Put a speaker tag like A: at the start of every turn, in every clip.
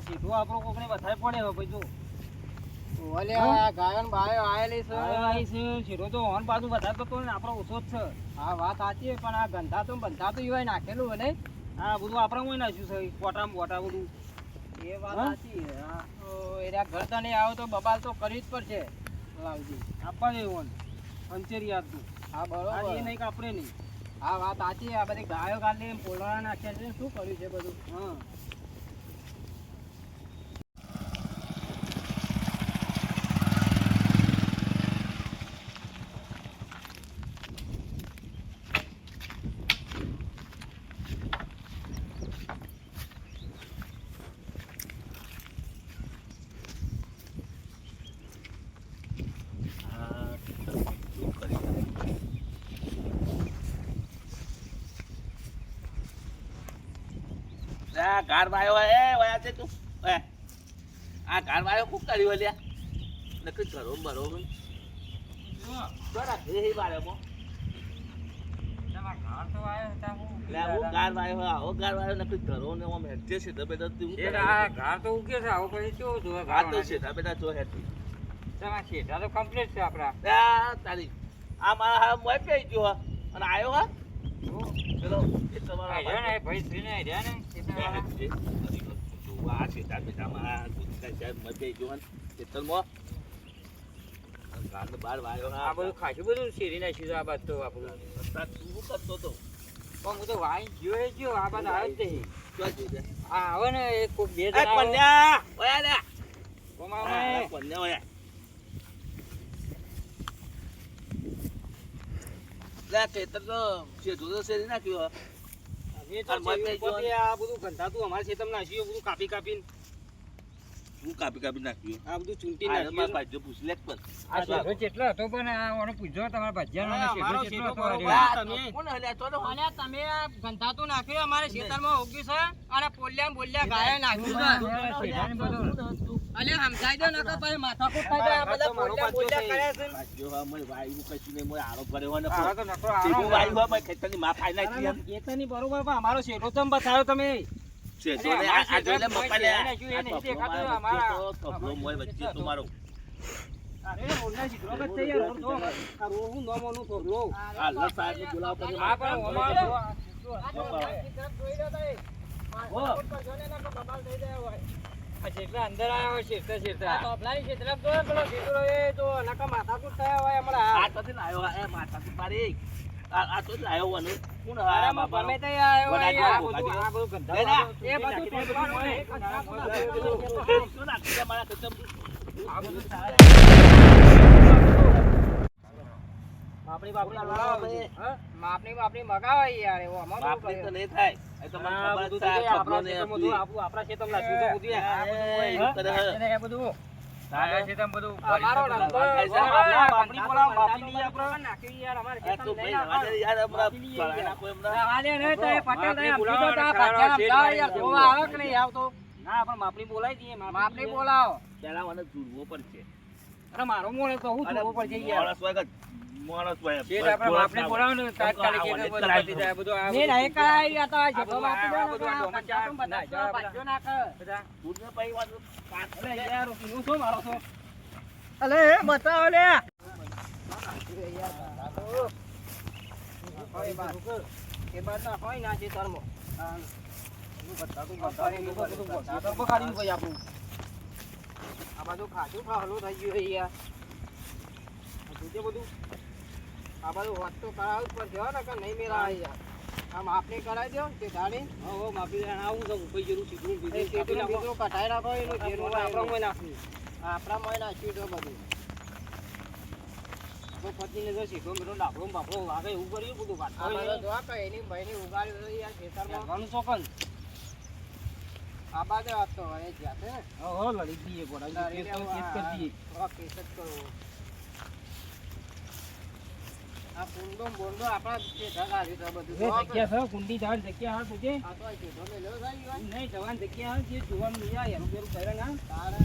A: સીધો આપણો કોકને વધારે પડે હવે ભાઈ જો
B: ઓલે ગાયન બાયો આયેલી છે
A: આઈ છે સીધો તો હોન બાજુ વધારે તો ને આપણો ઓછો જ છે.
B: હા વાત સાચી છે, પણ આ ગંધા તો બંધા તો ઈવાય નાખેલું હોય ને.
A: હા બધું આપણે હોય નાખ્યું છે કોટામ બોટા બધું.
B: એ વાત
A: હા?
B: સાચી છે. હા તો એરા ઘર તો નહીં આવો તો બબાલ તો કરવી જ પડશે લાવજી.
A: આપવા જેવું અંચેરી આપતું.
B: હા
A: આ
B: બરોબર.
A: એ નહીં કે આપણે નહીં.
B: હા વાત સાચી છે. આ બધી ગાયો ગાલી પોલરા નાખ્યા છે, શું કર્યું છે બધું.
A: હા
C: આ ઘર વાયો એ વયા છે તું એ આ ઘર વાયો ખૂબ કર્યું લ્યા નકરી ઘરો બરો બરા એ વાળો મો
B: તમારા ઘર તો આયો હતા હું.
C: લે હું ઘર વાયો આવો ઘર વાયો નકરી ઘરો ને ઓમ હેઠે છે દબે તું
B: આ ઘર તો ઉગે છે, આવું પછી કેવું જોવે
C: આ તો છે દબે જો હેઠે
B: તમારા શેઠા તો કમ્પ્લીટ છે આપડા.
C: આ તારી આ મારા હા મોય પે ગયો અને આયો હા ચલો એ તમારા
B: ભાઈ શ્રીને રહ્યા ને
C: આ છે તાર બેટા મારા ગુસ્સા સાહેબ મતે જોન ખેતરમાં ગાંડ બાર વાયો
B: આ બધું ખાસું બધું શેરી નાખ્યું છે આ બાદ તો આપણું.
C: અત્યારે તું કરતો તો
B: પણ હું તો વાઈ ગયો એ ગયો આ બાદ આવ્યો જ નહીં.
C: ક્યાં જોજે
B: આ આવે ને એક કોક બે
C: એ
B: જણા
C: કન્યા ઓયા લે
B: કોમાવે.
C: કન્યા ઓયા લે ખેતર તો શેઠું તો શેરી નાખ્યું
A: એ તો ઉપરથી આ બધું ગંધાતું અમારા ખેતરમાં નાખ્યું બધું કાપી કાપીને
C: હું કાપી કાપી નાખ્યું
A: આ બધું ચૂંટી
C: મારા
A: નાખ્યું.
C: ભાઈઓ પૂછ લે પણ
B: આ શેઠો જેટલો હતો પણ આ ઓને પૂછજો તમારા ભજીયાનો
A: હા,
B: શેઠો
A: મારો
B: જેટલો
A: શેઠો
B: હતો આ
A: બરોબર.
B: રહ્યો.
A: તમે-
C: કોણ હલ્યા તો
B: અને તમે આ ગંધાતું નાખ્યું અમારે ખેતરમાં ઉગ્યું છે અને પોલિયા બોલિયા ગાય નાખ્યું છે. શેઠાને બધું અલે સમજાઈ દો નકર પછી માથાકૂટ થઈ જાય. આ બધા પોલિયા બોલિયા કર્યા છે ને.
C: ભાઈઓ હા મને વાયુ કશું નહીં મને આરોપ કર્યો હોય ને
B: આ તો નકરો
C: સીધું
B: આરામ.
C: વાયુ હોય પણ ખેતરની માં ફાઈ નાખી એમ
A: ખેતરની બરોબર પણ અમારો શેઠો ચમ બતાવ્યો તમે
C: શેઠો
B: અરે
C: ને
B: અમારા
C: આ જોઈ લે
B: શેઠો
C: મક્કા લે
B: મોય નાખ્યું એ નહીં દેખાતું અમારા.
C: થપલો મોય વચ્ચે તો મારો
A: અરે ઓલા શીતળો જ છે યાર રોડ તો. આ રોડ હું નામ ઓનું થોડલો.
C: આ લસ સાહેબ ને બોલાવો પછી
B: આ પણ અમારો આ જેટલા અંદર આવ્યા હોય શેઠા શેઠા.
C: આ તો થી લાયો એ માથા થી મારી આ તો લાયો વને કોણ
B: અરે
C: હા
B: માં
C: બાબા
B: ગમે તે આવ્યો હોય
C: વડાજો,
B: યાર.
C: વડાજો.
B: આ બધું
C: લે લે.
B: એ બધું ફેંકવાનું હોય.
C: શું નાખી દે મારા કચમ
B: આ બધું
A: આપણી બાપડી બોલાવો ભાઈ.
B: હા? માપની મગાવાય યાર એવો અમારું
C: બાપની તો
B: કર્યું.
C: નહીં થાય એ તો મને
A: આ
C: ખબર
A: બધું
C: છે
A: તો
C: આ
A: આપણા
C: થપલો ને
A: ખેતરમાં
C: આપણી.
A: આપણા ખેતરમાં નાખ્યું તો બધું યાર.
B: આ બધું
C: એ
B: હોય.
C: એવું કરે હે.
B: એને એ બધું આ ખેતરમાં બધું
A: અમારો
B: ભરી
A: રંગો
C: થાય છે.
A: આપણા બાપડી બોલાવો, બાપડી લઈ આપણે.
B: નાખ્યું યાર અમારે
C: આ તો ભાઈ રવા દે યાર હમણાં ભરાય નાખો એમના.
B: આલે ને તો એ પટેલ
A: માપની
B: ને
A: બોલાવો,
B: કીધું તો આ
A: ખાવાનો
B: ભજીયા
A: શેઠ
B: અમદાવાદ યાર
A: મારી
B: જોવા આવે કે નહીં આવતો.
A: ના આપણે માપણી બોલાવી દઈએ
B: માપની બોલાવો.
C: પેલા મને જુડવો પડશે
A: અરે મારો મોણે તો હું જોવો પડશે યાર.
C: માણસ હોય
B: શેઠ આપણે માપની બોલાવો ને તાત્કાલિક
C: આ
B: એને
C: ઓને
B: બધું
C: કરાવી
B: પતી જાય. બધું આ
A: ને
B: બધું.
A: નહીં કરાય આ તો આ
B: આ
A: જેટલો
B: બધું
A: આપી દો ને
B: બધું આ
A: આ
B: ડોમા
A: પંચાયત
B: ચા
A: બધા
B: બધા
A: ભાગ્યો નાખે.
B: બધા.
C: દૂધને પૈ વાળું કાચ
A: અલે
C: લે.
A: યાર હું શું મારો છો?
B: અલે એ બતાવો લે.
A: એ બાદ ના હોય ના છે ધર્મ. હા. નું બતાતું બતાતું બધું બતાતું બગાડીને ભાઈ આપણું. આ બાજુ ખાધું ખાવાનું થઈ ગયું છે યાર. આ જોજે બધું. આ બાજુ વાત તો કરાવવું જ પડશે હો, નકર નહીં મેળાવે યાર. આમ આપણે કરાવી દો તે દાડી. હો માપી દે આવું તો કોઈ જરૂર સીધું બીજું કઢાઈ નાખો એનું જેનું આપણા મોય નાખ્યું. આપણા મોય નાખ્યું તો બધું. પતિને જો સીધો મેરો ડાબડો બાપડો વાગે એવું કર્યું બધું વાત
B: એની બહેની ઉગાડ્યું છે યાર ખેતરમાં.
A: ઘણું ચોકન.
B: આ બાજુ આપતો હવે જ્યાં છે.
A: હો લડી દઈએ ગોડા કેસ કરી દઈએ.
B: કેસ જ કરવો. આ કુંડો બોંડો આપણા શેઠા કાઢ્યું છે બધું.
A: એ જગ્યા છે કુંડી જવાની જગ્યા હા તુજે
B: આ તો આ શેઠો મેલ્યો છે ઈ વાત.
A: નહીં જવાની જગ્યા હા જે જોવાનું નહીં આ એનું પેલું કરે ના
B: તારે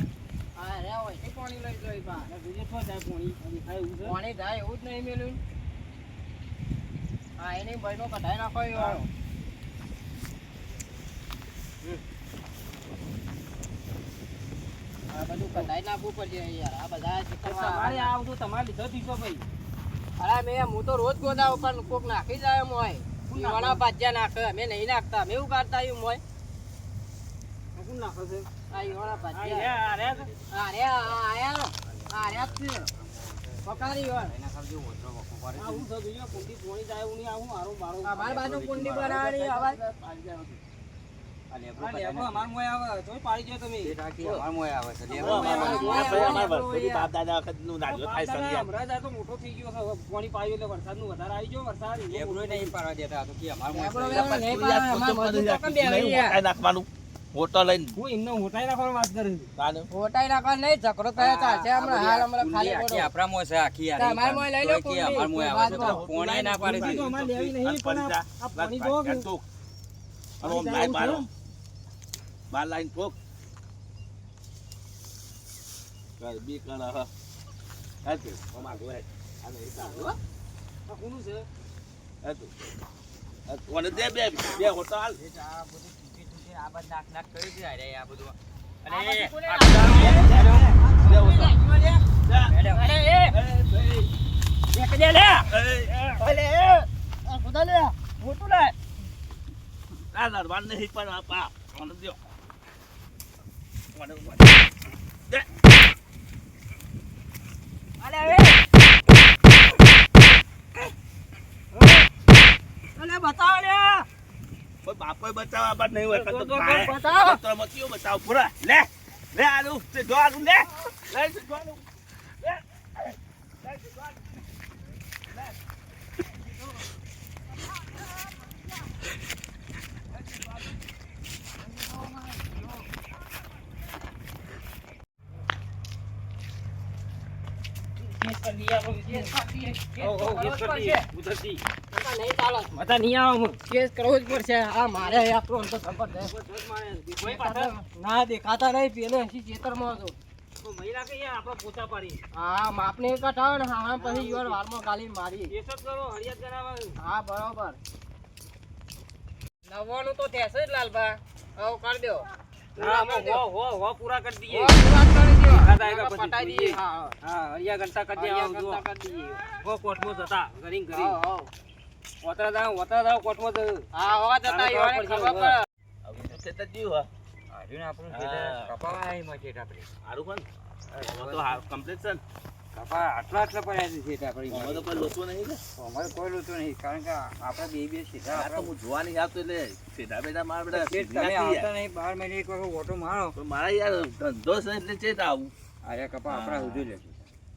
B: આ રે હોય છે પાણી લઈ જોઈ બા.
A: અને બીજે તો જાય પોણી અને ખાય એવું છે.
B: પાણી જાય એવું જ નહીં મેલ્યું. હા એની બહેનો કઢાઈ નાખો એ વાળો. આ બધું કઢાઈ નાખવું પડશે યાર આ બધા
A: તમારે આ બધું તમારે લીધો દીધો ભાઈ.
B: અરે મેં હું તો રોજ ગોદાવ પણ કોક નાખી જાય મોય દીવાના ભાજ્યા નાખે અમે નહીં નાખતા અમે એવું કાઢતા આવ્યું મોય
A: શું નાખો છે?
B: આ ઈવાના
A: આ
B: ભાજ્યા
A: રહ્યા છે?
B: આર્યા જ છે પકારી વાર
A: આવું થતું છે, કુંડી ધોણી જાય એવું નહીં, આવું મારું મારું.
B: અમારી બાજુ કુંડી બનાવવાની અવાજ
A: આ લેબડો અમાર મોય આવે, તોય પાડી દ્યો તમે.
C: બાપ દાદા વખતનું નાજો થાય છે યાર.
A: હમણાં જ આ તો મોટો થઈ ગયો છે, હવે પાણી પાયું એટલે વરસાદનું વધારે આવી ગયો, વરસાદ
B: લેબડો નહીં
C: નહીં
B: પાડે,
C: પાડે, મોટાઈ નાખવાનું મોટો લઈને
A: હું એમને મોટાઈ નાખવાની વાત કરું છું.
C: કાને
B: હોટાઈ નાખવા નહીં ઝઘડો થયો ચાલશે હમણાં હાલ હમણાં ખાલી પડો તમારે મોય લઈ લો કુંડી
A: કુંડી તો અમારે લેવી નહીં, પણ આ પાણી જો કે
C: બાર લાઈન ઠોક બી કણ હ હતું અમાર ગોય આને હિસાબ
A: આ કોનું છે?
C: હતું કોને દે બે હોટલ
B: આ બધું નાખ નાખ કરી દે અરે આ બધું
C: લે હોટલ ના લડવાનું નહીં પણ આપા કોને દો કોને દે
B: બતાવો લે
C: કોઈ બાપો બચાવવા બાદ નહીં હોય તો
B: બતાવો
C: તો મતીઓ બચાવ પૂરા લે લે આલુ તે જો આલુ લે લે તે જો આલુ લે લે તે જો આલુ
B: કેસ કરવો જ પડશે આ મારે આપણો તો જબરદસ્ત ના દેખાતા નહીં પેલો હજી ખેતરમાં હતો
A: મહિલા કે આપણે પોતા પાડી
B: હા માપને કઢાવો ને હા પછી ઈવર વારમાં ગાલી મારી
A: કેસ જ કરો, હળિયાત કરાવવાનું.
B: હા બરોબર નવવાનું તો થશે જ લાલભા હવે કરી દો
A: હા, હો પૂરા કરી દઈએ.
B: પૂરા કરી દો
A: ખાતા આવ્યા પછી
B: પટાઈ દઈએ
A: જોઈએ.
B: હા
A: હા, હળિયા ઘંટા કરી દે, આવો જુઓ.
B: કરી દઈએ
A: હો કોટમાં જતા ઘરી ઘરી
B: હા હા
A: ઓતરા દાવ કોટમાં જતા.
B: હા હોવા જતા ઈવરને ખબર પડે
C: હવે તે તો જીવ હ
B: આજુને આપણું ખેતર કપાવા આવી મચેટ આપણે
C: હારું કોણ તો હાર કમ્પ્લીટ છે ને
B: કપા આટલા પડ્યા છે ખેતર આપણે
C: હવે તો કોઈ લોચો નહીં ને
B: અમારે કોઈ લોતું નહીં કારણ કે આપણે બે સીધા
C: આ તો હું જોવા નહીં આવતો એટલે સીધા બેટા મારા બેટા
B: તમે આવતા નહીં 12 મહિને એક વખત ઓટો મારો
C: પણ મારા યાર ધંધો છે એટલે ચેત આવું
B: અરે કપા આપણા સુધી લે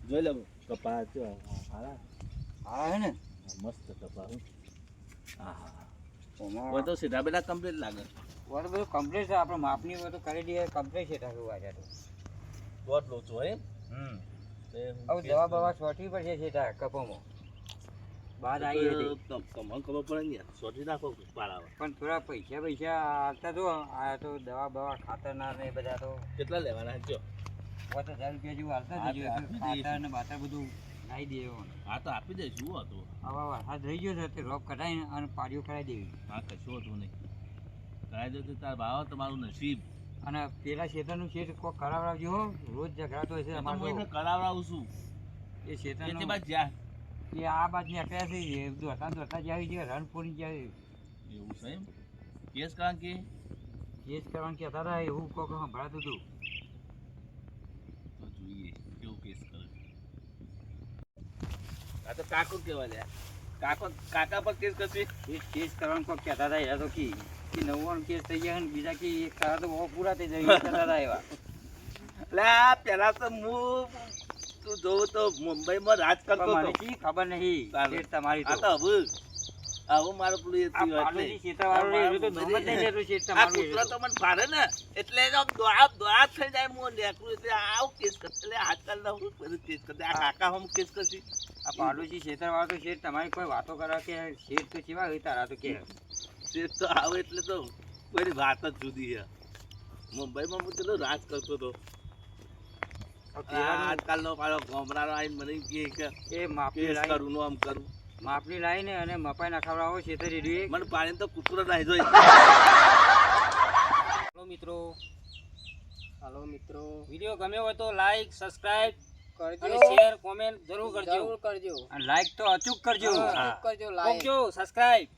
C: જોઈ લે કપા જો હારા
B: હા હે ને
C: મસ્ત કપા હું હા હા
B: ઓમાં
C: ઓય તો સીધા બેટા કમ્પ્લીટ લાગે
B: બધું બધું કમ્પ્લીટ છે આપણે માપની બધું કરી દઈએ કમ્પ્લીટ છે તારું આજે તો
C: દોઢ લોચો એમ
B: હવે દવા બવા છોટી પડશે છે તાર કપોમાં બાદ આવી હતી
C: તમને ખબર પડે ને યાર સોટી નાખો પાડાવા
B: પણ થોડા પૈસા આવતા જો આ તો દવા બવા ખાતરના ને બધા તો
C: કેટલા લેવાના જો
B: 5000 રૂપિયા જેવું હાલતા જ જોઈએ ખાતર ને બાતર બધું લાવી દેવાનું
C: હા તો આપી દઈશું શું હતું
B: હવે વરસાદ રહી ગયો છે તે રોપ કઢાઈને અને પાડીઓ કરાવી દેવી
C: હા કશું હતું નહીં કરાવી દો તો તાર ભાવ તમારું નસીબ
B: અને પેલા ખેતરનું શેઠ કોઈ કરાવડાવજો હો રોજ ઝઘડાતો હોય છે
C: હું
B: અમારે
C: એને કરાવડાવું છું
B: એ
C: એ
B: ખેતરનું
C: બાદ જ્યાં
B: એ આ બાજુ અટ્યા છે એ દોડતા જાય છે રણપુરી જાય
C: એવું છે એમ કેસ કારણ કે
B: કેસ કરવાનું કહેતા હતા એવું કોક સંભળાતું હતું
C: તો જોઈએ કેવું કેસ કરે આ તો કાકો કેવા લ્યા કાકા પર કેસ કરશે
B: કેસ કરવાનું કોક કહેતા હતા એ તો કે 99 કેસ થઈ ગયા ને બીજા કે એક કરા તો બહુ પૂરા થઈ જાય કહેતા હતા એવા
C: એટલે પેલા તો હું તું જોઉં તો મુંબઈમાં રાજ કરતો
B: પણ મને
C: હતો
B: શી ખબર નહીં શેઠ તમારી
C: આ
B: તો
C: તો હવે મારું પેલું એ
B: આ
C: થયું
B: પાડોશી
C: એટલે
B: ખેતરવાળો એ તો નોમ જ નહીં લેતો શેઠ
C: આ
B: તમારું
C: કૂતરો
B: એ
C: તો મને ફાડે ને એટલે એનો દોડા થઈ જાય હું નેકરું એટલે આવું કેસ કરશે એટલે આજકાલ ના હું બધું કેસ કરશે આ કાકા હમ કેસ કરશે
B: આ પાડોશી ખેતરવાળો તો શેઠ તમારી કોઈ વાતો કરે કે શેઠ તો કેવા હોય તારા તો કે
C: તે તો આવે એટલે તો કોઈની વાત જ જુદી છે મુંબઈમાં હું પેલો રાજ કરતો હતો આજકાલનો પાછો ગોમરાનો આવીને મને કહે કે
B: એ માપની
C: કેસ
B: લાઈન
C: કરું નો આમ કરું
B: માપની લાઈને અને મપાઈ નખાવડાવો ખેતર રેડીએ
C: મને પાણીને તો કૂતરો નાહી જોઈ
A: મિત્રો હાલો મિત્રો,
B: વિડીયો ગમ્યો હોય તો લાઈક સબસ્ક્રાઇબ
A: કરજો,
B: અને શેર કોમેન્ટ જરૂર કરજો
A: જરૂર કરજો,
D: અને લાઈક તો અચૂક કરજો.
A: હા, કરજો લાઈક.
B: સબસ્ક્રાઇબ